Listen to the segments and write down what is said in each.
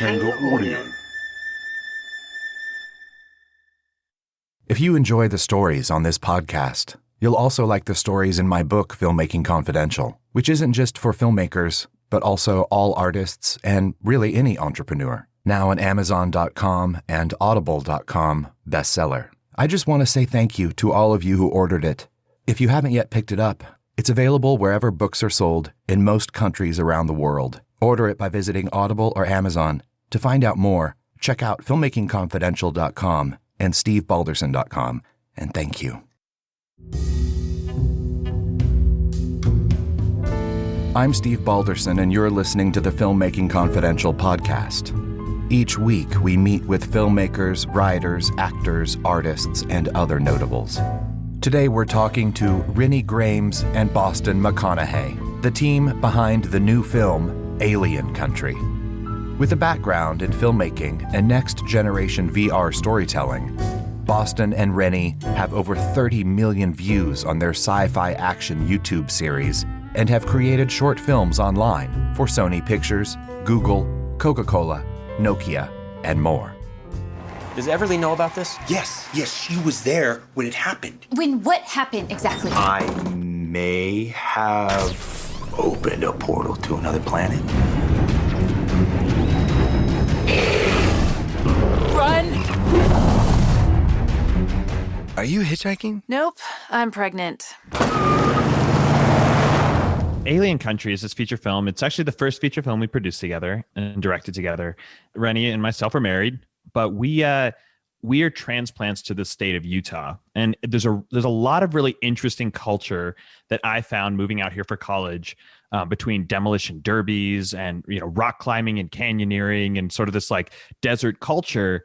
Topanga Audio. If you enjoy the stories on this podcast, you'll also like the stories in my book, Filmmaking Confidential, which isn't just for filmmakers, but also all artists and really any entrepreneur. Now an Amazon.com and Audible.com bestseller. I just want to say thank you to all of you who ordered it. If you haven't yet picked it up, it's available wherever books are sold in most countries around the world. Order it by visiting Audible or Amazon. To find out more, check out filmmakingconfidential.com and stevebalderson.com. And thank you. I'm Steve Balderson, and you're listening to the Filmmaking Confidential podcast. Each week, we meet with filmmakers, writers, actors, artists, and other notables. Today, we're talking to Renny Grames and Boston McConnaughey, the team behind the new film, Alien Country. With a background in filmmaking and next-generation VR storytelling, Boston and Renny have over 30 million views on their sci-fi action YouTube series and have created short films online for Sony Pictures, Google, Coca-cola, Nokia, and more. Does Everly know about this? Yes, she was there when it happened. When what happened exactly? I may have opened a portal to another planet. Run! Are you hitchhiking? Nope, I'm pregnant. Alien Country is this feature film. It's actually the first feature film we produced together and directed together. Renny and myself are married, but we are transplants to the state of Utah. And there's a lot of really interesting culture that I found moving out here for college, between demolition derbies and rock climbing and canyoneering and sort of this like desert culture,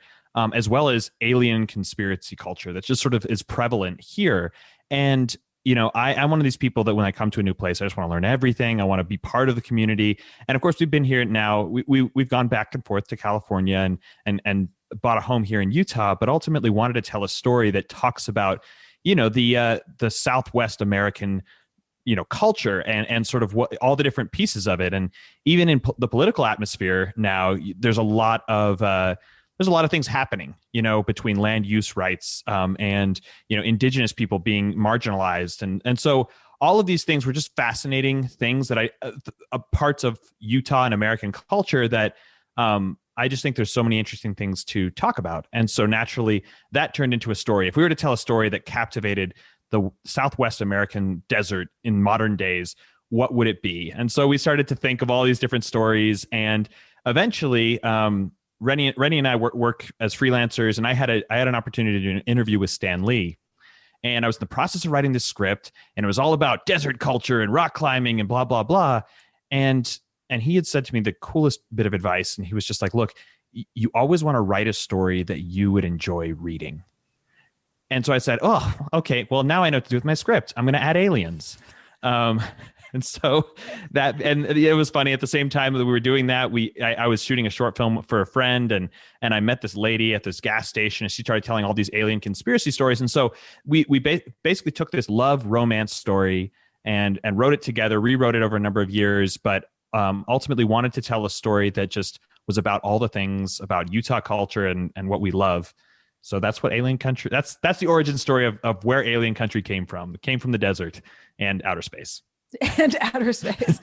as well as alien conspiracy culture that just sort of is prevalent here. And I'm one of these people that when I come to a new place, I just want to learn everything. I want to be part of the community. And of course, we've been here now. We've gone back and forth to California and bought a home here in Utah, but ultimately wanted to tell a story that talks about, the Southwest American, culture and sort of what all the different pieces of it. And even in the political atmosphere now, there's a lot of things happening, between land use rights and, indigenous people being marginalized. And so all of these things were just fascinating things that parts of Utah and American culture that I just think there's so many interesting things to talk about. And so naturally that turned into a story. If we were to tell a story that captivated the Southwest American desert in modern days, what would it be? And so we started to think of all these different stories, and eventually, Renny and I work as freelancers, and I had an opportunity to do an interview with Stan Lee, and I was in the process of writing this script, and it was all about desert culture and rock climbing and blah blah blah, and he had said to me the coolest bit of advice, and he was just like, "Look, you always want to write a story that you would enjoy reading." And so I said, "Oh, okay. Well, now I know what to do with my script. I'm going to add aliens." And so it was funny. At the same time that we were doing that, I was shooting a short film for a friend, and I met this lady at this gas station, and she started telling all these alien conspiracy stories. And so we basically took this love romance story and wrote it together, rewrote it over a number of years, but ultimately wanted to tell a story that just was about all the things about Utah culture and what we love. So that's what Alien Country. That's the origin story of where Alien Country came from. It came from the desert and outer space. And outer space.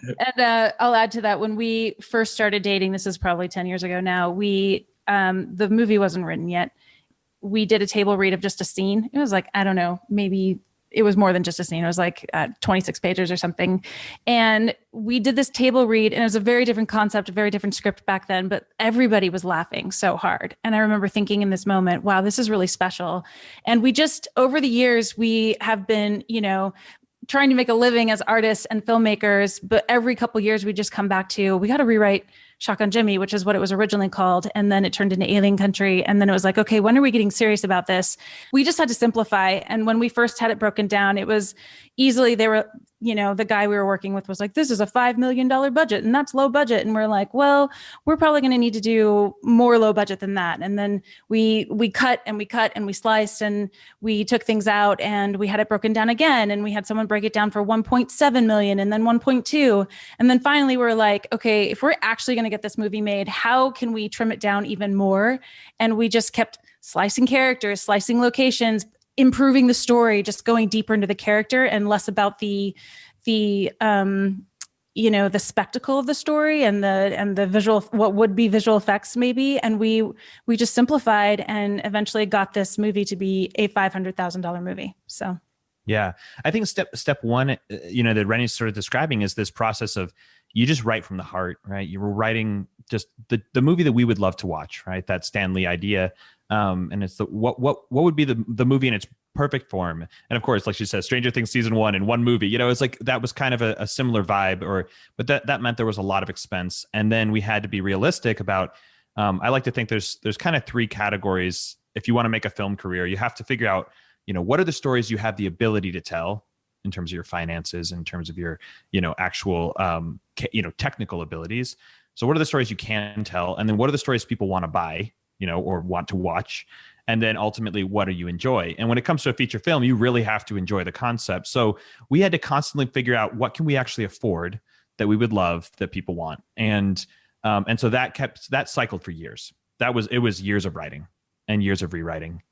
And I'll add to that, when we first started dating, this is probably 10 years ago now, the movie wasn't written yet. We did a table read of just a scene. It was like, I don't know, maybe it was more than just a scene. It was like 26 pages or something. And we did this table read, and it was a very different concept, a very different script back then, but everybody was laughing so hard. And I remember thinking in this moment, wow, this is really special. And we just, over the years, we have been, trying to make a living as artists and filmmakers, but every couple of years we just come back to, we got to rewrite Shotgun Jimmy, which is what it was originally called. And then it turned into Alien Country. And then it was like, okay, when are we getting serious about this? We just had to simplify. And when we first had it broken down, it was, easily they were, the guy we were working with was like, this is a $5 million budget and that's low budget. And we're like, well, we're probably going to need to do more low budget than that. And then we cut and we sliced and we took things out and we had it broken down again. And we had someone break it down for 1.7 million and then 1.2. And then finally we're like, okay, if we're actually going to get this movie made, how can we trim it down even more? And we just kept slicing characters, slicing locations, improving the story, just going deeper into the character and less about the spectacle of the story and the visual, what would be visual effects maybe. And we just simplified and eventually got this movie to be a $500,000 movie. So. Yeah. I think step one, that Renny's sort of describing is this process of you just write from the heart, right? You were writing just the movie that we would love to watch, right? That Stan Lee idea. And it's what would be the movie in its perfect form. And of course, like she says, Stranger Things season 1 in one movie, it's like that was kind of a similar vibe, but that meant there was a lot of expense. And then we had to be realistic about, I like to think there's kind of 3 categories. If you want to make a film career, you have to figure out, what are the stories you have the ability to tell in terms of your finances, in terms of your, actual, technical abilities. So what are the stories you can tell? And then what are the stories people want to buy, or want to watch? And then ultimately, what do you enjoy? And when it comes to a feature film, you really have to enjoy the concept. So we had to constantly figure out what can we actually afford that we would love, that people want. And so that cycled for years. It was years of writing and years of rewriting.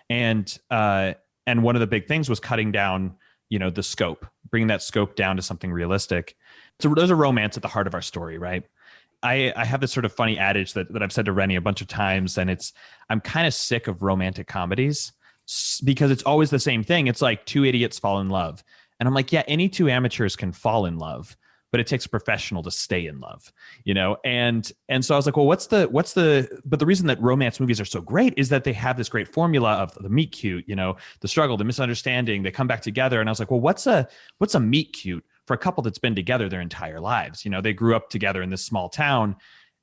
And one of the big things was cutting down, the scope, bringing that scope down to something realistic. So there's a romance at the heart of our story, right? I have this sort of funny adage that I've said to Renny a bunch of times, and I'm kind of sick of romantic comedies because it's always the same thing. It's like 2 idiots fall in love. And I'm like, yeah, any 2 amateurs can fall in love, but it takes a professional to stay in love, And so I was like, well, but the reason that romance movies are so great is that they have this great formula of the meet cute, the struggle, the misunderstanding, they come back together. And I was like, well, what's a meet cute for a couple that's been together their entire lives? They grew up together in this small town,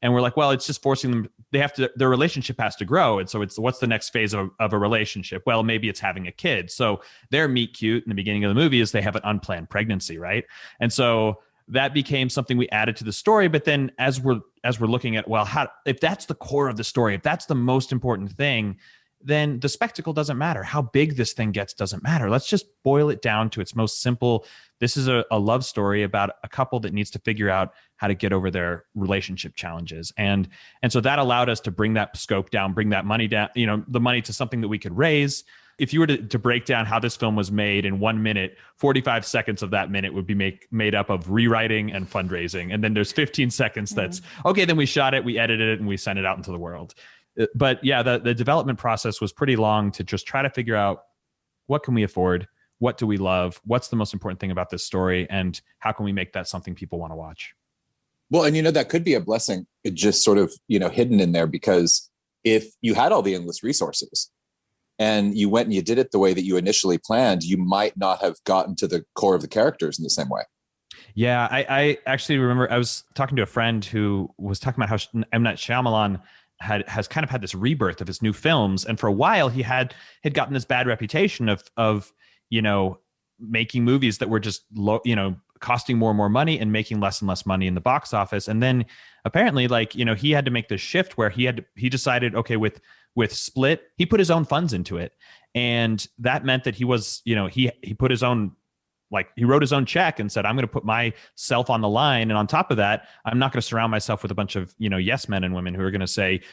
and we're like, well, it's just forcing them. Their relationship has to grow. And so what's the next phase of a relationship? Well, maybe it's having a kid. So their meet cute in the beginning of the movie is they have an unplanned pregnancy, right? And so that became something we added to the story. But then as we're looking at, well, if that's the core of the story, if that's the most important thing, then the spectacle doesn't matter. How big this thing gets doesn't matter. Let's just boil it down to its most simple. This is a love story about a couple that needs to figure out how to get over their relationship challenges. And so that allowed us to bring that scope down, bring that money down, the money to something that we could raise. If you were to break down how this film was made in 1 minute, 45 seconds of that minute would be made up of rewriting and fundraising. And then there's 15 seconds that's, okay, then we shot it, we edited it, and we sent it out into the world. But yeah, the development process was pretty long to just try to figure out what can we afford, what do we love, what's the most important thing about this story, and how can we make that something people want to watch. Well, and that could be a blessing, it just sort of, hidden in there, because if you had all the endless resources and you went and you did it the way that you initially planned, you might not have gotten to the core of the characters in the same way. Yeah, I actually remember I was talking to a friend who was talking about how M. Night Shyamalan has kind of had this rebirth of his new films. And for a while he had gotten this bad reputation of making movies that were just low, costing more and more money and making less and less money in the box office. And then apparently he had to make this shift where he decided, okay, with Split, he put his own funds into it. And that meant that he was, he put his own, he wrote his own check and said, I'm going to put myself on the line. And on top of that, I'm not going to surround myself with a bunch of, yes men and women who are going to say, do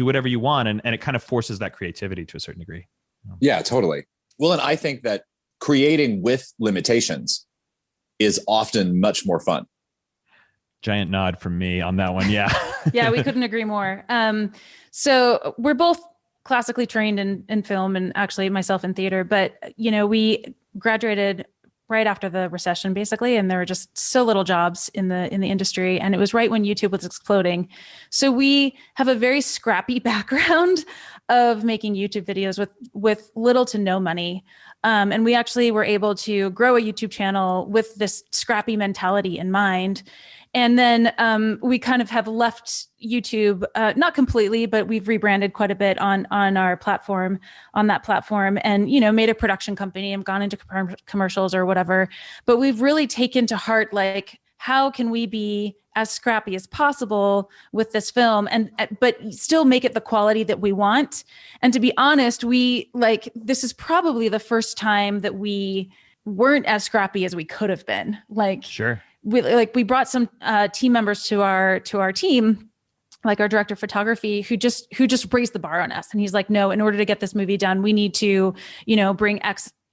whatever you want. And it kind of forces that creativity to a certain degree. Yeah, totally. Well, and I think that creating with limitations is often much more fun. Giant nod from me on that one. Yeah. Yeah, we couldn't agree more. So we're both classically trained in film, and actually myself in theater, but we graduated right after the recession, basically, and there were just so little jobs in the industry, and it was right when YouTube was exploding. So we have a very scrappy background of making YouTube videos with little to no money. And we actually were able to grow a YouTube channel with this scrappy mentality in mind. And then we kind of have left YouTube, not completely, but we've rebranded quite a bit on our platform, on that platform, and, you know, made a production company and gone into commercials or whatever. But we've really taken to heart, like, how can we be as scrappy as possible with this film but still make it the quality that we want. And to be honest, this is probably the first time that we weren't as scrappy as we could have been. Like, sure. We brought some team members to our team, like our director of photography, who just raised the bar on us. And he's like, no, in order to get this movie done, we need to, you know, bring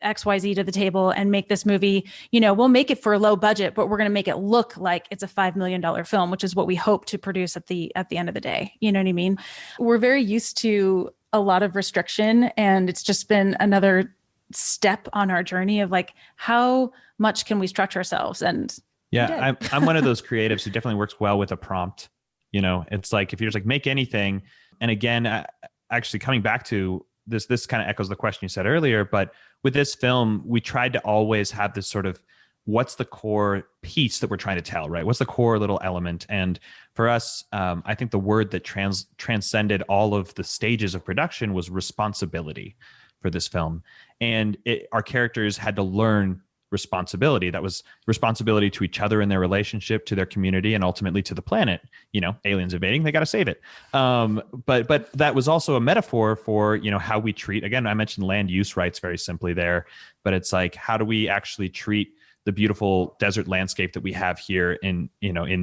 XYZ to the table and make this movie. You know, we'll make it for a low budget, but we're going to make it look like it's a $5 million film, which is what we hope to produce at the end of the day. You know what I mean? We're very used to a lot of restriction, and it's just been another step on our journey of like, how much can we stretch ourselves? And yeah, I'm one of those creatives who definitely works well with a prompt. You know, it's like, if you're just like, make anything. And again, actually coming back to this kind of echoes the question you said earlier, but with this film, we tried to always have this sort of, what's the core piece that we're trying to tell, right? What's the core little element? And for us, I think the word that transcended all of the stages of production was responsibility for this film. And our characters had to learn responsibility. That was responsibility to each other in their relationship, to their community, and ultimately to the planet. You know, aliens invading, they got to save it. But that was also a metaphor for, you know, how we treat, again, I mentioned land use rights very simply there, but it's like, how do we actually treat the beautiful desert landscape that we have here in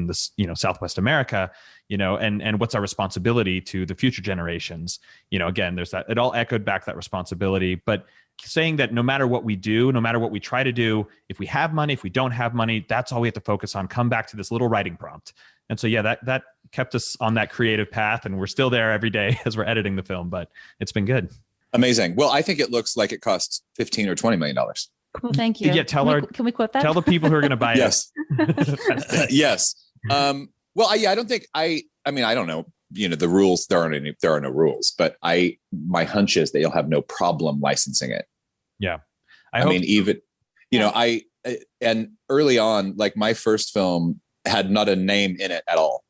this, you know, Southwest America, you know, and what's our responsibility to the future generations? You know, again, there's that, it all echoed back that responsibility, but saying that no matter what we do, no matter what we try to do, if we have money, if we don't have money, that's all we have to focus on. Come back to this little writing prompt. And so, yeah, that kept us on that creative path, and we're still there every day as we're editing the film, but it's been good. Amazing. Well, I think it looks like it costs $15 or $20 million. Cool, thank you. Yeah, can we quote that? Tell the people who are going to buy yes. it. Yes. Well, I don't think I mean, I don't know, you know, the rules, there are no rules, but my hunch is that you'll have no problem licensing it. Yeah. I mean, even, you know, and early on, like my first film had not a name in it at all.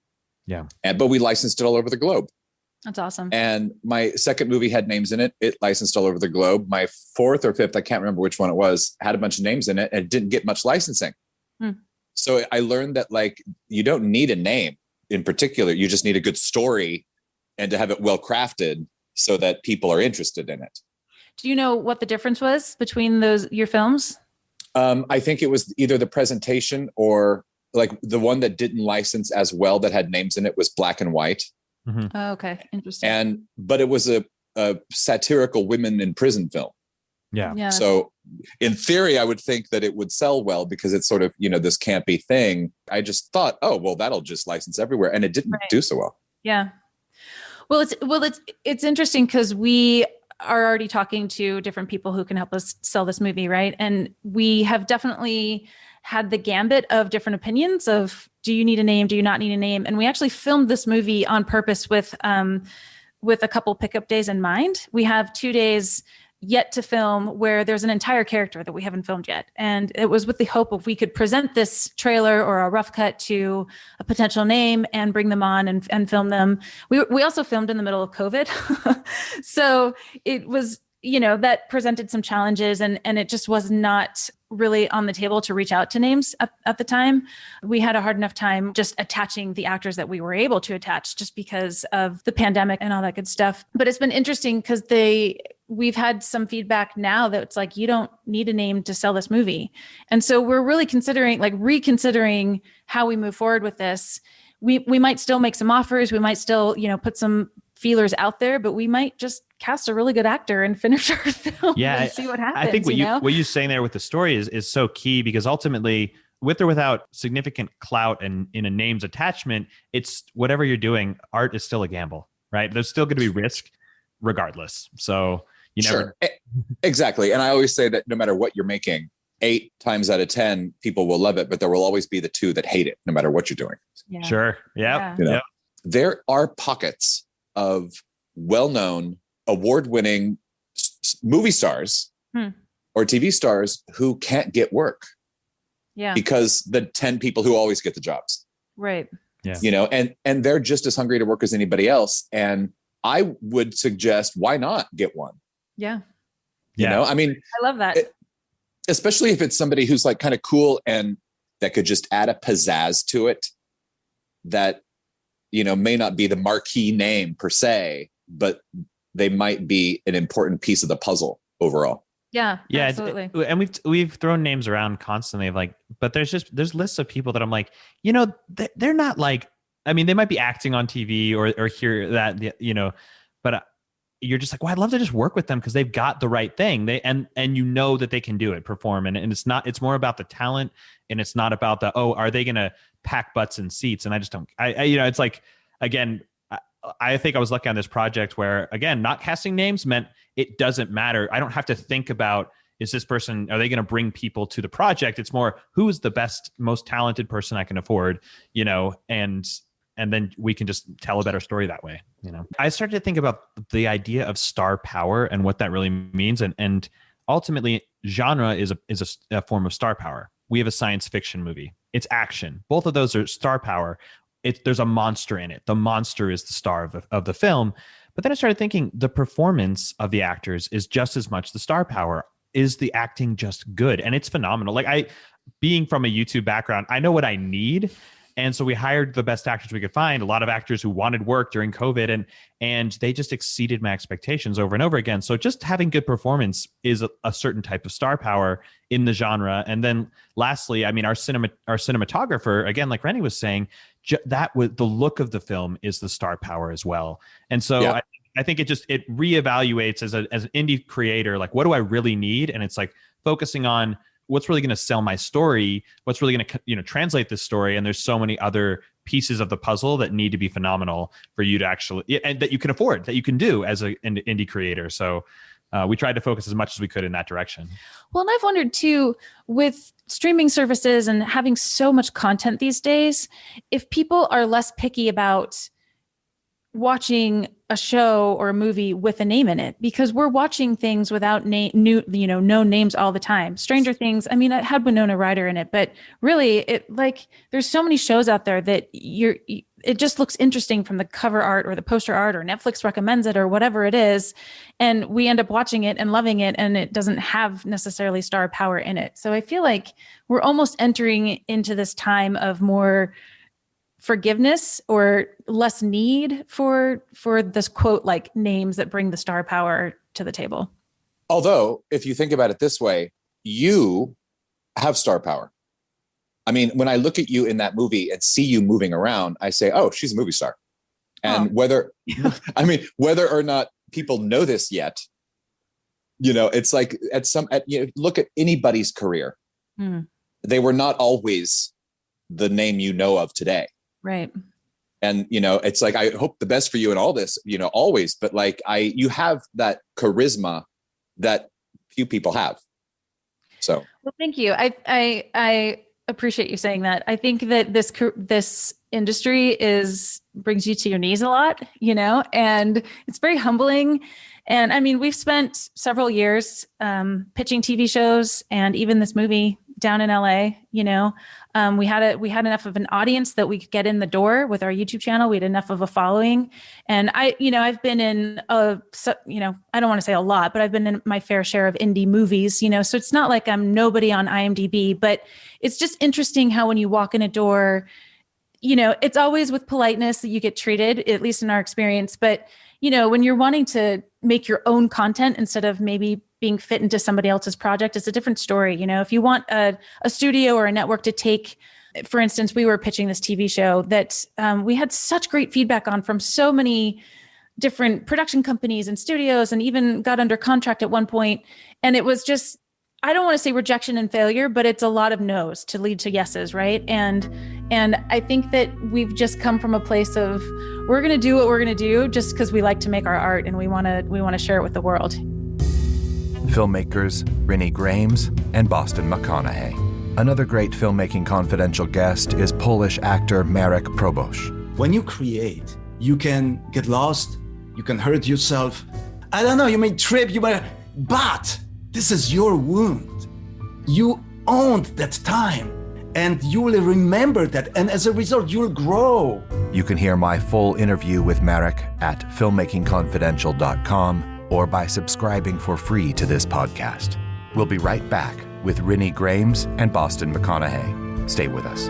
Yeah. But we licensed it all over the globe. That's awesome. And my second movie had names in it. It licensed all over the globe. My fourth or fifth, I can't remember which one it was, had a bunch of names in it and it didn't get much licensing. So I learned that, like, you don't need a name in particular. You just need a good story and to have it well crafted so that people are interested in it. Do you know what the difference was between your films? I think it was either the presentation or, like, the one that didn't license as well that had names in it was black and white. Mm-hmm. Oh, okay. Interesting. But it was a satirical women in prison film. Yeah. So in theory, I would think that it would sell well because it's sort of, you know, this campy thing. I just thought, oh, well, that'll just license everywhere. And it didn't do so well. Yeah. Well, it's interesting because we are already talking to different people who can help us sell this movie, right? And we have definitely had the gambit of different opinions of, do you need a name? Do you not need a name? And we actually filmed this movie on purpose with a couple pickup days in mind. We have 2 days yet to film where there's an entire character that we haven't filmed yet. And it was with the hope of we could present this trailer or a rough cut to a potential name and bring them on and film them. We also filmed in the middle of COVID. So it was, you know, that presented some challenges and it just was not really on the table to reach out to names at the time. We had a hard enough time just attaching the actors that we were able to attach just because of the pandemic and all that good stuff. But it's been interesting because we've had some feedback now that it's like, you don't need a name to sell this movie. And so we're really reconsidering how we move forward with this. We might still make some offers. We might still, you know, put some feelers out there, but we might just cast a really good actor and finish our film and see what happens. I think what you're saying there with the story is so key, because ultimately, with or without significant clout and in a name's attachment, it's whatever you're doing, art is still a gamble, right? There's still going to be risk regardless. So you never. Sure. Exactly. And I always say that no matter what you're making, 8 times out of 10, people will love it, but there will always be the 2 that hate it, no matter what you're doing. Yeah. Sure. Yeah. You know, there are pockets of well-known, award-winning movie stars or TV stars who can't get work because the 10 people who always get the jobs. Right. Yeah. You know, and they're just as hungry to work as anybody else. And I would suggest, why not get one? Yeah. You know, I mean, I love that. Especially if it's somebody who's like kind of cool and that could just add a pizzazz to it that, you know, may not be the marquee name per se, but they might be an important piece of the puzzle overall. Yeah, absolutely. And we've thrown names around constantly of like, but there's lists of people that I'm like, you know, they're not like, I mean, they might be acting on TV or hear that, you know, but you're just like, well, I'd love to just work with them because they've got the right thing. And you know that they can do it, perform. And it's more about the talent, and it's not about are they going to pack butts and seats? And I just don't, you know, it's like, again, I think I was lucky on this project where, again, not casting names meant it doesn't matter. I don't have to think about, is this person, are they going to bring people to the project? It's more, who is the best, most talented person I can afford, you know, and then we can just tell a better story that way. You know, I started to think about the idea of star power and what that really means. And ultimately genre is a form of star power. We have a science fiction movie. It's action. Both of those are star power. There's a monster in it. The monster is the star of the film. But then I started thinking the performance of the actors is just as much the star power. Is the acting just good? And it's phenomenal. Like being from a YouTube background, I know what I need. And so we hired the best actors we could find, a lot of actors who wanted work during COVID, and they just exceeded my expectations over and over again. So just having good performance is a certain type of star power in the genre. And then lastly, I mean, our cinematographer, again, like Renny was saying, the look of the film is the star power as well. And so I think it reevaluates as an indie creator, like, what do I really need? And it's like focusing on what's really going to sell my story, what's really going to, you know, translate this story. And there's so many other pieces of the puzzle that need to be phenomenal for you to actually, and that you can afford, that you can do as an indie creator. So we tried to focus as much as we could in that direction. Well, and I've wondered too, with streaming services and having so much content these days, if people are less picky about watching a show or a movie with a name in it, because we're watching things without known names all the time. Stranger Things, I mean, it had Winona Ryder in it, but really there's so many shows out there that it just looks interesting from the cover art or the poster art, or Netflix recommends it or whatever it is. And we end up watching it and loving it, and it doesn't have necessarily star power in it. So I feel like we're almost entering into this time of more forgiveness or less need for this quote, like names that bring the star power to the table. Although, if you think about it this way, you have star power. I mean, when I look at you in that movie and see you moving around, I say, oh, she's a movie star. And whether or not people know this yet, you know, it's like look at anybody's career. They were not always the name you know of today. Right. And, you know, it's like, I hope the best for you in all this, you know, always, but like you have that charisma that few people have. So, well, thank you. I appreciate you saying that. I think that this industry brings you to your knees a lot, you know, and it's very humbling. And I mean, we've spent several years pitching TV shows and even this movie down in LA, you know. We had enough of an audience that we could get in the door with our YouTube channel. We had enough of a following. And I've been in I don't want to say a lot, but I've been in my fair share of indie movies, you know, so it's not like I'm nobody on IMDb, but it's just interesting how when you walk in a door, you know, it's always with politeness that you get treated, at least in our experience. But, you know, when you're wanting to make your own content instead of maybe being fit into somebody else's project, it's a different story. You know, if you want a studio or a network to take, for instance, we were pitching this TV show that we had such great feedback on from so many different production companies and studios, and even got under contract at one point. And it was just, I don't want to say rejection and failure, but it's a lot of no's to lead to yeses, right? And I think that we've just come from a place of, we're going to do what we're going to do just because we like to make our art and we want to share it with the world. Filmmakers Renny Grames and Boston McConnaughey. Another great Filmmaking Confidential guest is Polish actor Marek Probosz. When you create, you can get lost, you can hurt yourself. I don't know, you may trip, but This is your wound. You owned that time, and you will remember that. And as a result, you'll grow. You can hear my full interview with Marek at filmmakingconfidential.com or by subscribing for free to this podcast. We'll be right back with Renny Grames and Boston McConnaughey. Stay with us.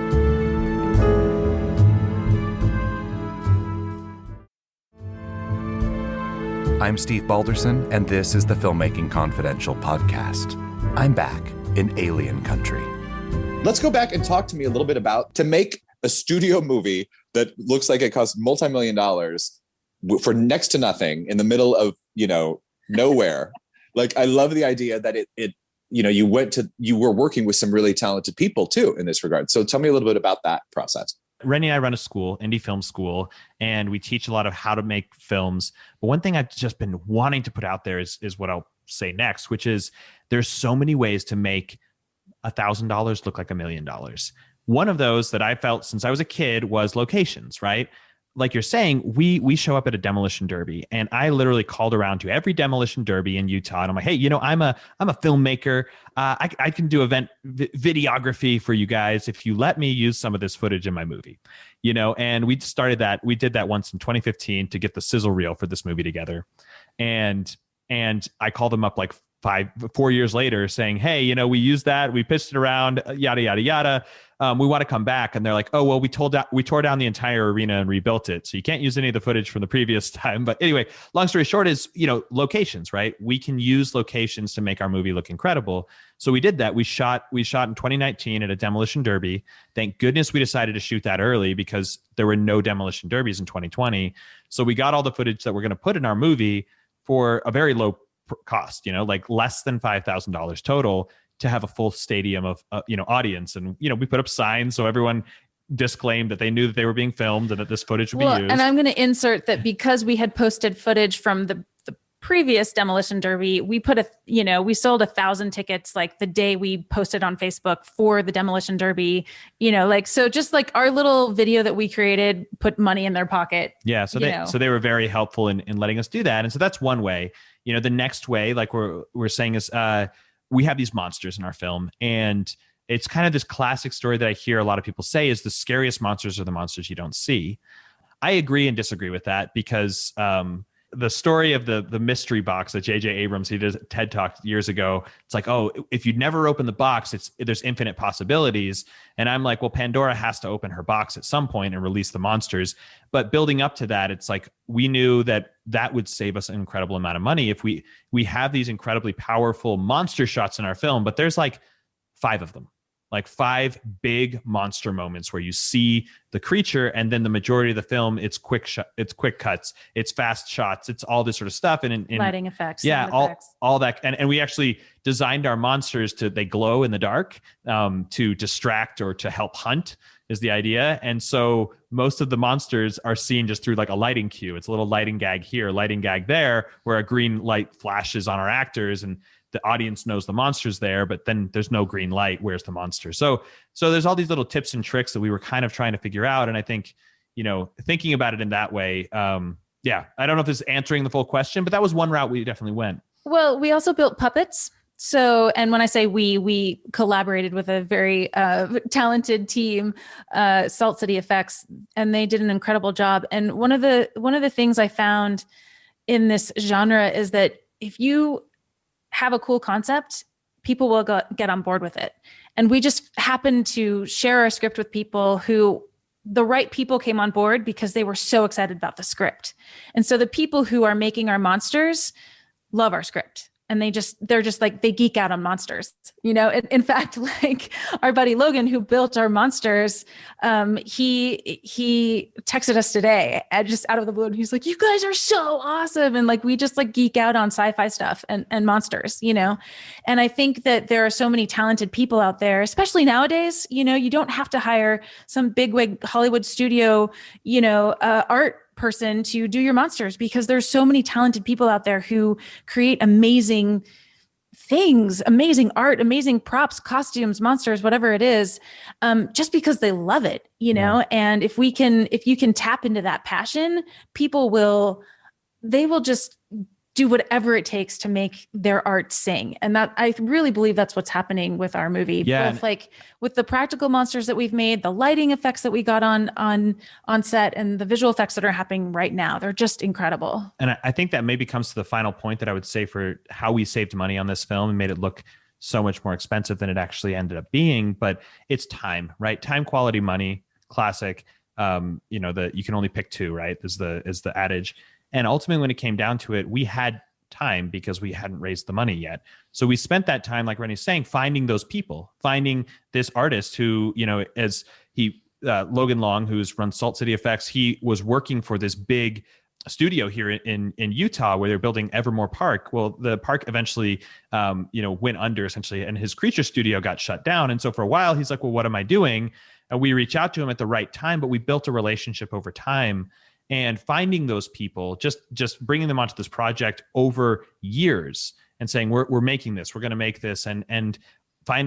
I'm Steve Balderson, and this is the Filmmaking Confidential podcast. I'm back in alien country. Let's go back and talk to me a little bit about to make a studio movie that looks like it costs multi-million dollars for next to nothing in the middle of, nowhere. Like, I love the idea that you were working with some really talented people too in this regard. So tell me a little bit about that process. Renny and I run a school, indie film school, and we teach a lot of how to make films. But one thing I've just been wanting to put out there is what I'll say next, which is there's so many ways to make $1,000 look like $1 million. One of those that I felt since I was a kid was locations, right? Like you're saying, we show up at a demolition derby, and I literally called around to every demolition derby in Utah, and I'm like, hey, I'm a filmmaker. I can do event videography for you guys if you let me use some of this footage in my movie, And we started that. We did that once in 2015 to get the sizzle reel for this movie together, and I called them up like 4 years later saying, hey, we used that, we pitched it around, yada yada yada. We want to come back. And they're like, oh, well, we tore down the entire arena and rebuilt it. So you can't use any of the footage from the previous time. But anyway, long story short is, locations, right? We can use locations to make our movie look incredible. So we did that. We shot in 2019 at a demolition derby. Thank goodness we decided to shoot that early because there were no demolition derbies in 2020. So we got all the footage that we're going to put in our movie for a very low cost, like less than $5,000 total, to have a full stadium of audience. And we put up signs so everyone disclaimed that they knew that they were being filmed and that this footage would be used. And I'm going to insert that because we had posted footage from the previous demolition derby, we put we sold 1,000 tickets like the day we posted on Facebook for the demolition derby, so just like our little video that we created put money in their pocket. Yeah. So they were very helpful in letting us do that. And so that's one way. The next way, like we're saying, is we have these monsters in our film, and it's kind of this classic story that I hear a lot of people say is the scariest monsters are the monsters you don't see. I agree and disagree with that because the story of the mystery box that J.J. Abrams, he did a TED Talk years ago. It's like, oh, if you never open the box, there's infinite possibilities. And I'm like, well, Pandora has to open her box at some point and release the monsters. But building up to that, it's like we knew that would save us an incredible amount of money if we have these incredibly powerful monster shots in our film, but there's like 5 of them. Like 5 big monster moments where you see the creature, and then the majority of the film, it's quick cuts, it's fast shots, it's all this sort of stuff, and lighting effects, all that, and we actually designed our monsters they glow in the dark to distract or to help hunt is the idea. And so most of the monsters are seen just through like a lighting cue. It's a little lighting gag here, lighting gag there, where a green light flashes on our actors and the audience knows the monster's there, but then there's no green light. Where's the monster? So there's all these little tips and tricks that we were kind of trying to figure out. And I think, thinking about it in that way, I don't know if this is answering the full question, but that was one route we definitely went. Well, we also built puppets. So, and when I say we collaborated with a very talented team, Salt City Effects, and they did an incredible job. And one of the things I found in this genre is that if you have a cool concept, people will get on board with it. And we just happened to share our script with people who the right people came on board because they were so excited about the script. And so the people who are making our monsters love our script. And they're just like, they geek out on monsters, in fact, like our buddy Logan, who built our monsters, he texted us today just out of the blue. And he's like, you guys are so awesome. And like, we just like geek out on sci-fi stuff and monsters, And I think that there are so many talented people out there, especially nowadays, you don't have to hire some bigwig Hollywood studio, art person to do your monsters, because there's so many talented people out there who create amazing things, amazing art, amazing props, costumes, monsters, whatever it is, just because they love it, And if you can tap into that passion, they will just do whatever it takes to make their art sing. And that, I really believe that's what's happening with our movie. Yeah. Both like with the practical monsters that we've made, the lighting effects that we got on set, and the visual effects that are happening right now. They're just incredible. And I think that maybe comes to the final point that I would say for how we saved money on this film and made it look so much more expensive than it actually ended up being. But it's time, right? Time, quality, money, classic. You can only pick two, right? Is the adage. And ultimately, when it came down to it, we had time because we hadn't raised the money yet. So we spent that time, like Renny's saying, finding those people, finding this artist who, as Logan Long, who's run Salt City Effects, he was working for this big studio here in Utah where they're building Evermore Park. Well, the park eventually, went under essentially, and his creature studio got shut down. And so for a while, he's like, well, what am I doing? And we reach out to him at the right time, but we built a relationship over time. And finding those people, just bringing them onto this project over years and saying, we're making this, we're going to make this, and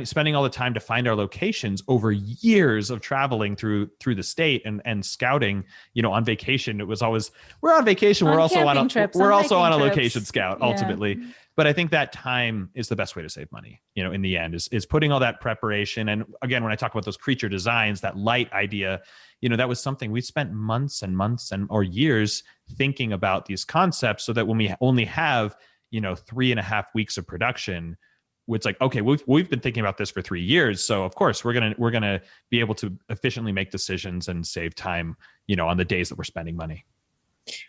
spending all the time to find our locations over years of traveling through the state and scouting, on vacation. It was always, we're on vacation. We're also on a location scout ultimately. Yeah. But I think that time is the best way to save money, in the end is putting all that preparation. And again, when I talk about those creature designs, that light idea, that was something we spent months and months or years thinking about these concepts, so that when we only have, 3.5 weeks of production, it's like, okay, we've been thinking about this for 3 years. So of course we're going to be able to efficiently make decisions and save time, on the days that we're spending money.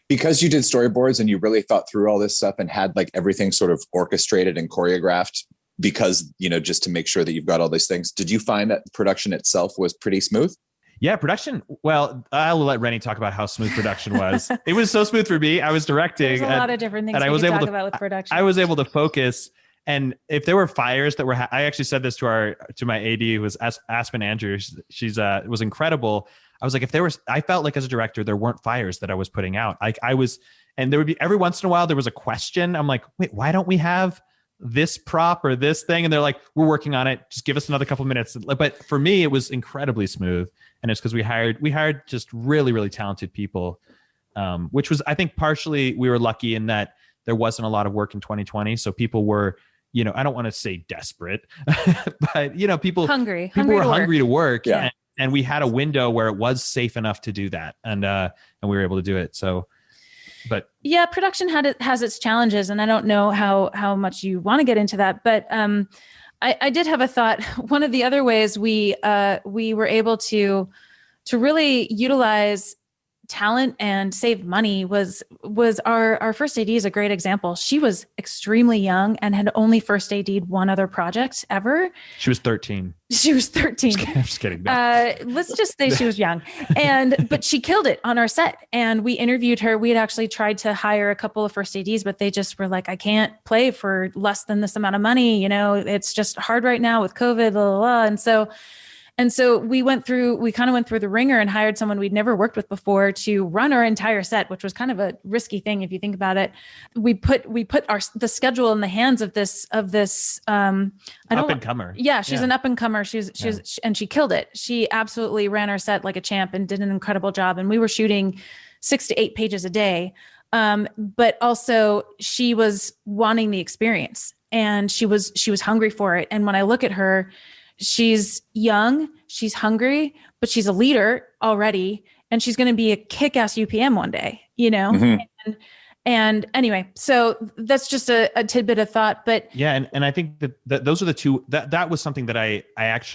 Because you did storyboards and you really thought through all this stuff and had like everything sort of orchestrated and choreographed because, just to make sure that you've got all these things. Did you find that production itself was pretty smooth? Yeah, production. Well, I'll let Renny talk about how smooth production was. It was so smooth for me. I was directing. There's a lot of different things we can talk about with production. I was able to focus. And if there were fires that were, I actually said this to my AD, who was Aspen Andrew. She's was incredible. I was like, I felt like as a director, there weren't fires that I was putting out. And there would be every once in a while, there was a question. I'm like, wait, why don't we have this prop or this thing? And they're like, we're working on it. Just give us another couple minutes. But for me, it was incredibly smooth. And it's because we hired just really, really talented people, which was, I think, partially we were lucky in that there wasn't a lot of work in 2020. So people were, I don't want to say desperate, but people were hungry to work. Yeah. And we had a window where it was safe enough to do that. And we were able to do it. So, but yeah, production has its challenges, and I don't know how much you want to get into that, but I did have a thought. One of the other ways we were able to really utilize talent and save money was our first AD is a great example. She was extremely young and had only first AD'd one other project ever. She was 13. She was 13. I'm just kidding. Let's just say she was young, but she killed it on our set. And we interviewed her. We had actually tried to hire a couple of first ADs, but they just were like, I can't play for less than this amount of money. It's just hard right now with COVID, blah, blah, blah. And so we kind of went through the ringer and hired someone we'd never worked with before to run our entire set, which was kind of a risky thing if you think about it. We put the schedule in the hands of this up and comer. Yeah, she's an up and comer. And she killed it. She absolutely ran our set like a champ and did an incredible job. And we were shooting 6 to 8 pages a day. But also she was wanting the experience, and she was hungry for it. And when I look at her, she's young, she's hungry, but she's a leader already, and she's going to be a kick-ass UPM one day, Mm-hmm. And anyway, so that's just a tidbit of thought. But yeah, and I think that those are the two. That was something that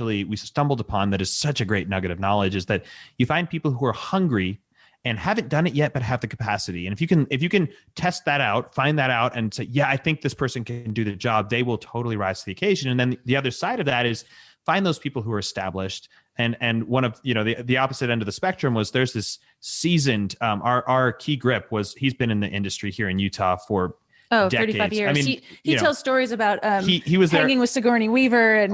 we stumbled upon. That is such a great nugget of knowledge, is that you find people who are hungry and haven't done it yet, but have the capacity. And if you can test that out, find that out, and say, yeah, I think this person can do the job, they will totally rise to the occasion. And then the other side of that is find those people who are established. And one of, the opposite end of the spectrum was there's this seasoned, our key grip was, he's been in the industry here in Utah for decades. 35 years. I mean, he tells stories about he was hanging there with Sigourney Weaver and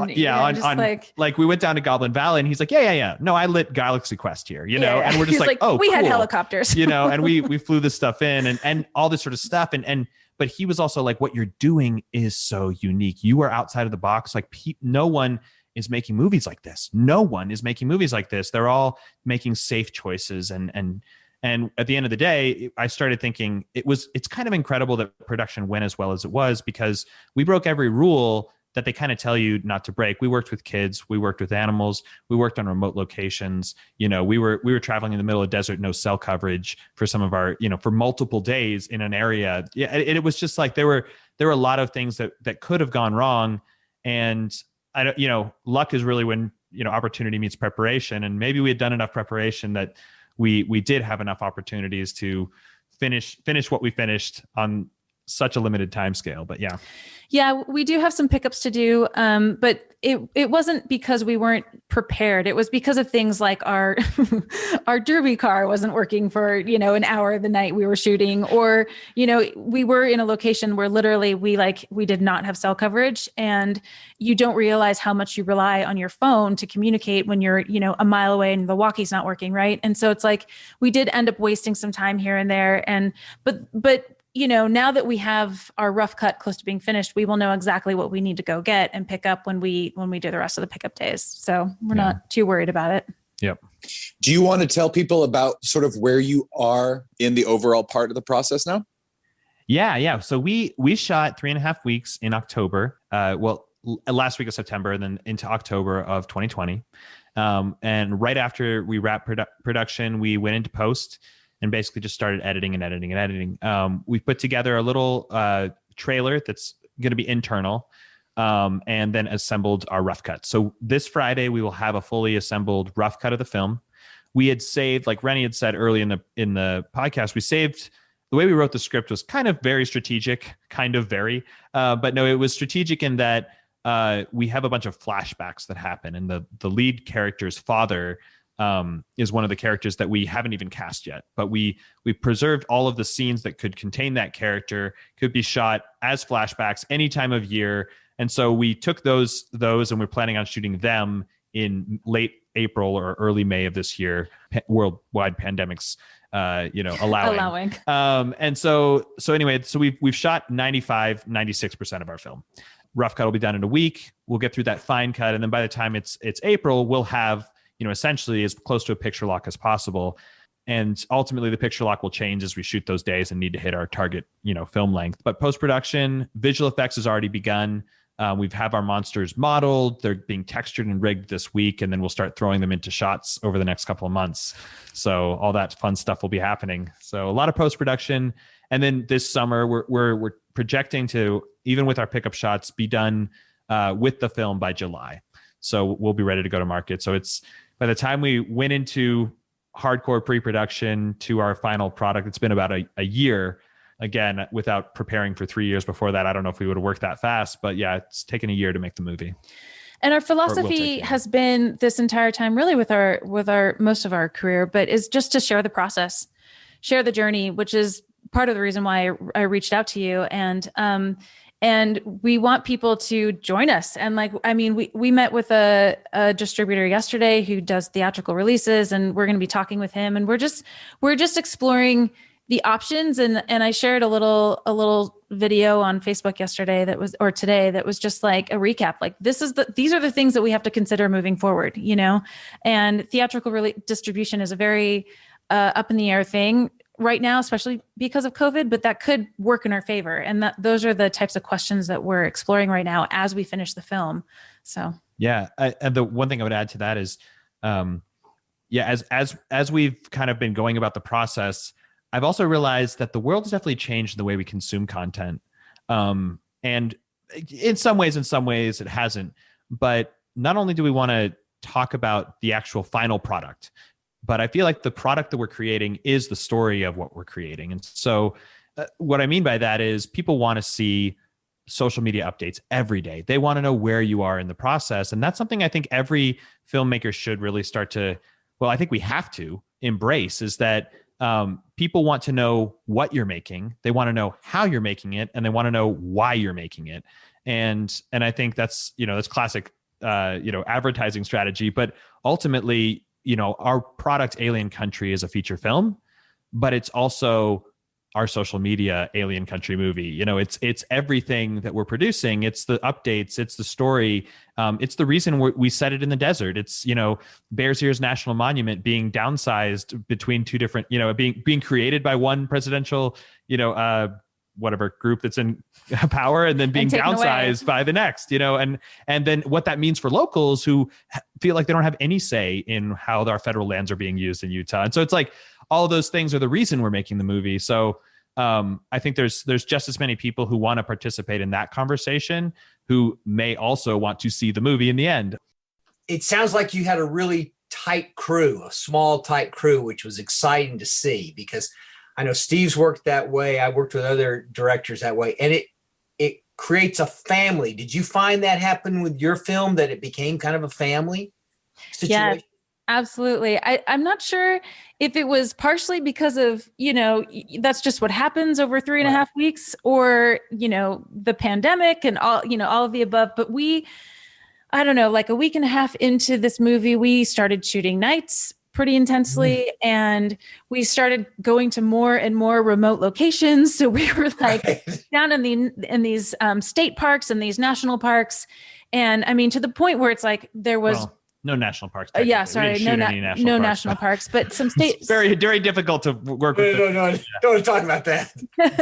like we went down to Goblin Valley, and he's like, yeah. No, I lit Galaxy Quest here, and we're just like, oh, we cool. had helicopters, and we flew this stuff in and all this sort of stuff. But he was also like, what you're doing is so unique. You are outside of the box. Like no one is making movies like this. No one is making movies like this. They're all making safe choices and And at the end of the day, I started thinking it's kind of incredible that production went as well as it was, because we broke every rule that they kind of tell you not to break. We worked with kids, we worked with animals, we worked on remote locations. You know, we were traveling in the middle of desert, no cell coverage for some of our, for multiple days in an area. Yeah, it was just like there were a lot of things that could have gone wrong. And I don't, luck is really when, opportunity meets preparation. And maybe we had done enough preparation that we did have enough opportunities to finish what we finished on such a limited time scale. But yeah, we do have some pickups to do, but it wasn't because we weren't prepared. It was because of things like our our derby car wasn't working for an hour of the night we were shooting, or we were in a location where literally we did not have cell coverage, and you don't realize how much you rely on your phone to communicate when you're a mile away and the walkie's not working, right? And so it's like we did end up wasting some time here and there, and but now that we have our rough cut close to being finished, we will know exactly what we need to go get and pick up when we do the rest of the pickup days. So we're not too worried about it. Yep. Do you want to tell people about sort of where you are in the overall part of the process now? Yeah. So we shot 3.5 weeks in October. Last week of September, and then into October of 2020. And right after we wrapped production, we went into post and basically just started editing. We put together a little trailer that's going to be internal, and then assembled our rough cut. So this Friday, we will have a fully assembled rough cut of the film. We had saved, like Renny had said early in the podcast, we saved, the way we wrote the script was kind of very strategic, but no, it was strategic in that we have a bunch of flashbacks that happen, and the lead character's father is one of the characters that we haven't even cast yet, but we preserved all of the scenes that could contain that character, could be shot as flashbacks any time of year. And so we took those and we're planning on shooting them in late April or early May of this year, worldwide pandemics, allowing. And so anyway, so we've shot 96% of our film. Rough cut will be done in a week. We'll get through that fine cut. And then by the time it's April, we'll have, essentially as close to a picture lock as possible. And ultimately the picture lock will change as we shoot those days and need to hit our target, film length. But post-production, visual effects has already begun. We've have our monsters modeled. They're being textured and rigged this week, and then we'll start throwing them into shots over the next couple of months. So all that fun stuff will be happening. So a lot of post-production. And then this summer, we're projecting to, even with our pickup shots, be done with the film by July. So we'll be ready to go to market. So it's, by the time we went into hardcore pre-production to our final product, it's been about a year. Again, without preparing for 3 years before that, I don't know if we would have worked that fast, but yeah, it's taken a year to make the movie. And our philosophy has been this entire time, really with our most of our career, but is just to share the process, share the journey, which is part of the reason why I reached out to you. And we want people to join us. And we met with a distributor yesterday who does theatrical releases, and we're going to be talking with him. And we're just exploring the options. And I shared a little video on Facebook today that was just like a recap. Like these are the things that we have to consider moving forward, and theatrical distribution is a very up in the air thing right now, especially because of COVID, but that could work in our favor. And those are the types of questions that we're exploring right now as we finish the film. So, yeah. And the one thing I would add to that is, as we've kind of been going about the process, I've also realized that the world has definitely changed in the way we consume content. And in some ways it hasn't, but not only do we want to talk about the actual final product, but I feel like the product that we're creating is the story of what we're creating. And so what I mean by that is people want to see social media updates every day. They want to know where you are in the process. And that's something I think every filmmaker should really start to, I think we have to embrace, is that people want to know what you're making. They want to know how you're making it, and they want to know why you're making it. And I think that's, that's classic, advertising strategy, but ultimately, our product Alien Country is a feature film, but it's also our social media alien country movie. You know, it's everything that we're producing. It's the updates. It's the story. It's the reason we set it in the desert. It's, you know, Bears Ears National Monument being downsized between two different, you know, being created by one presidential, you know, whatever group that's in power, and then being downsized by the next, you know, and then what that means for locals who feel like they don't have any say in how our federal lands are being used in Utah. And so it's like, all of those things are the reason we're making the movie. So I think there's just as many people who want to participate in that conversation who may also want to see the movie in the end. It sounds like you had a really tight crew, a small, tight crew, which was exciting to see, because I know Steve's worked that way. I worked with other directors that way, and it creates a family. Did you find that happen with your film, that it became kind of a family situation? Yeah. Absolutely. I'm not sure if it was partially because of, you know, that's just what happens over 3.5 weeks, or, you know, the pandemic and all, you know, all of the above. But I don't know, like a week and a half into this movie, we started shooting nights pretty intensely, and we started going to more and more remote locations. So we were like down in these state parks and these national parks. And I mean, to the point where it's like there was... No national parks. Yeah, sorry, no national parks, but some states. It's very, very difficult to work with. No, don't talk about that.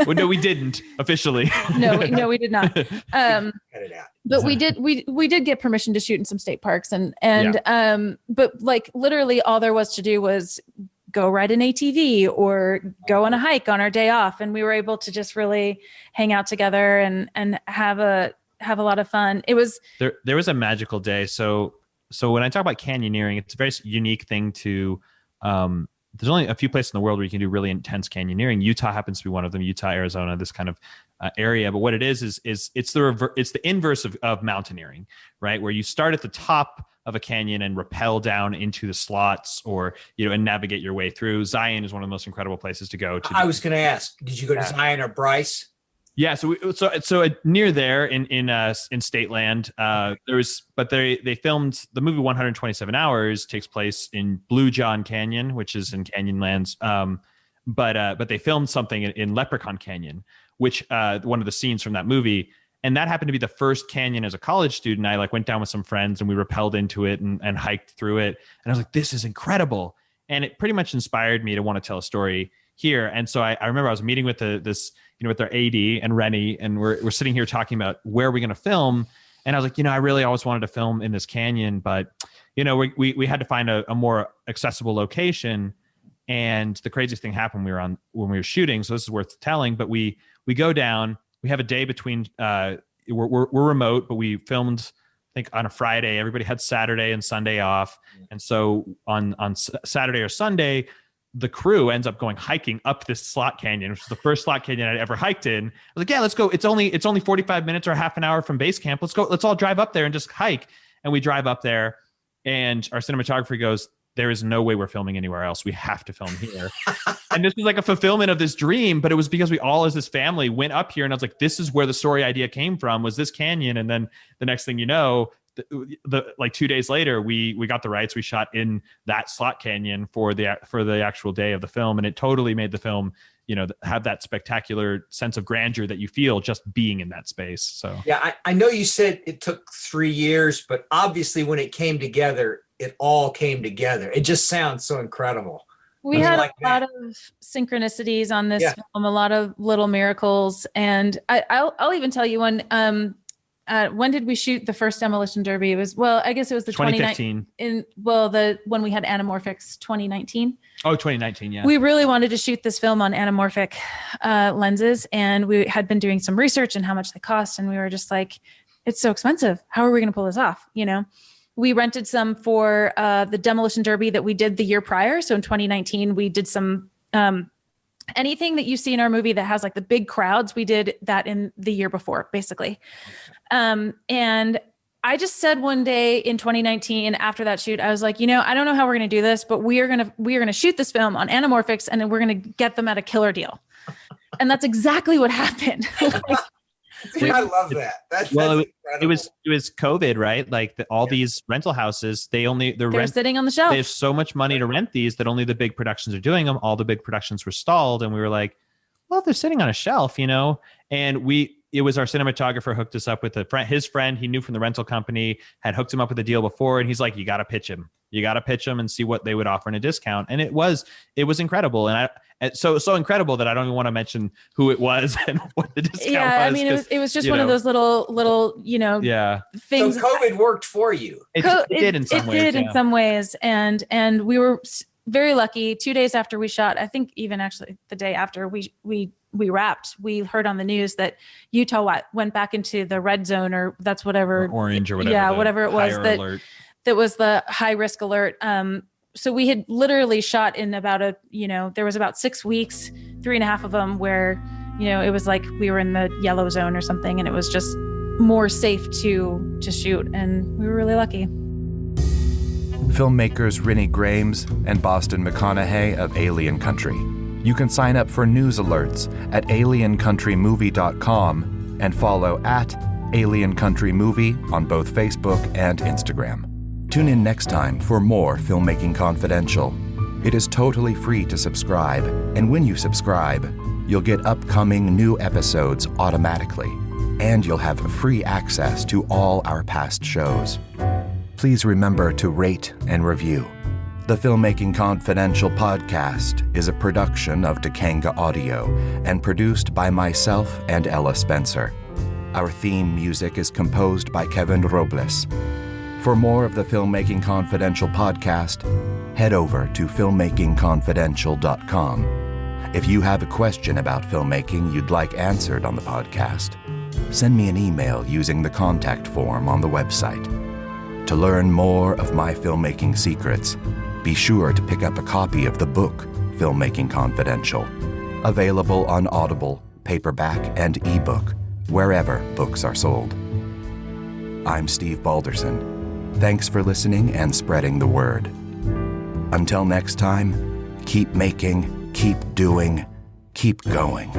Well, no, we didn't officially. No, we did not. Cut it out. But we did get permission to shoot in some state parks, but like literally all there was to do was go ride an ATV or go on a hike on our day off, and we were able to just really hang out together and have a lot of fun. It was there was a magical day. So when I talk about canyoneering, it's a very unique thing to, there's only a few places in the world where you can do really intense canyoneering. Utah happens to be one of them, Utah, Arizona, this kind of area. But what it is it's the inverse of mountaineering, right? Where you start at the top of a canyon and rappel down into the slots, or, you know, and navigate your way through. Zion is one of the most incredible places to go to. I was going to ask, did you go to Zion or Bryce? Yeah, so near there in State Land, they filmed the movie 127 Hours takes place in Blue John Canyon, which is in Canyonlands. But they filmed something in Leprechaun Canyon, which one of the scenes from that movie, and that happened to be the first canyon as a college student. I went down with some friends and we rappelled into it and hiked through it, and I was like, this is incredible, and it pretty much inspired me to want to tell a story here. And so I remember I was meeting with with their AD and Renny, and we're sitting here talking about where are we going to film. And I was like, you know, I really always wanted to film in this canyon, but, you know, we had to find a more accessible location. And the craziest thing happened when we were shooting. So this is worth telling, but we go down, we have a day between, we're remote, but we filmed, I think on a Friday. Everybody had Saturday and Sunday off. And so on Saturday or Sunday, the crew ends up going hiking up this slot canyon, which is the first slot canyon I'd ever hiked in. I was like, yeah, let's go. It's only 45 minutes or half an hour from base camp. Let's go. Let's all drive up there and just hike. And we drive up there, and our cinematographer goes, there is no way we're filming anywhere else. We have to film here. And this was like a fulfillment of this dream, but it was because we all as this family went up here, and I was like, this is where the story idea came from, was this canyon. And then the next thing you know, like 2 days later, we got the rights. We shot in that slot canyon for the actual day of the film, and it totally made the film, you know, have that spectacular sense of grandeur that you feel just being in that space. So yeah, I know you said it took 3 years, but obviously when it came together, it all came together. It just sounds so incredible. We had a lot of synchronicities on this film, a lot of little miracles, and I'll even tell you when did we shoot the first Demolition Derby? It was, I guess it was the 2015. When we had anamorphics, 2019. Oh, 2019, yeah. We really wanted to shoot this film on anamorphic lenses, and we had been doing some research and how much they cost, and we were just like, it's so expensive. How are we going to pull this off? You know, we rented some for the Demolition Derby that we did the year prior. So in 2019, we did some anything that you see in our movie that has like the big crowds, we did that in the year before, basically. And I just said one day in 2019, after that shoot, I was like, you know, I don't know how we're going to do this, but we are going to shoot this film on anamorphics, and then we're going to get them at a killer deal. And that's exactly what happened. I love that. That's incredible. It was COVID, right? Like these rental houses, they're sitting on the shelf. They have so much money to rent these that only the big productions are doing them. All the big productions were stalled, and we were like, well, they're sitting on a shelf, and it was our cinematographer hooked us up with his friend he knew from the rental company, had hooked him up with a deal before. And he's like, you got to pitch him. You got to pitch them and see what they would offer in a discount. And it was incredible. And so incredible that I don't even want to mention who it was and what the discount was. Yeah, I mean, it was just one of those little, things. So COVID worked for you. It did in some ways. It did in some ways. And we were very lucky. 2 days after we shot, I think even actually the day after we wrapped, we heard on the news that Utah went back into the red zone, or that's whatever. Or orange or whatever. Yeah, whatever it was that was the high risk alert. So we had literally shot in about there was about 6 weeks, 3.5 of them where, it was like we were in the yellow zone or something, and it was just more safe to shoot. And we were really lucky. Filmmakers Renny Grames and Boston McConnaughey of Alien Country. You can sign up for news alerts at aliencountrymovie.com and follow @AlienCountryMovie on both Facebook and Instagram. Tune in next time for more Filmmaking Confidential. It is totally free to subscribe, and when you subscribe, you'll get upcoming new episodes automatically, and you'll have free access to all our past shows. Please remember to rate and review. The Filmmaking Confidential podcast is a production of Takanga Audio and produced by myself and Ella Spencer. Our theme music is composed by Kevin Robles. For more of the Filmmaking Confidential podcast, head over to filmmakingconfidential.com. If you have a question about filmmaking you'd like answered on the podcast, send me an email using the contact form on the website. To learn more of my filmmaking secrets, be sure to pick up a copy of the book, Filmmaking Confidential, available on Audible, paperback, and ebook, wherever books are sold. I'm Steve Balderson. Thanks for listening and spreading the word. Until next time, keep making, keep doing, keep going.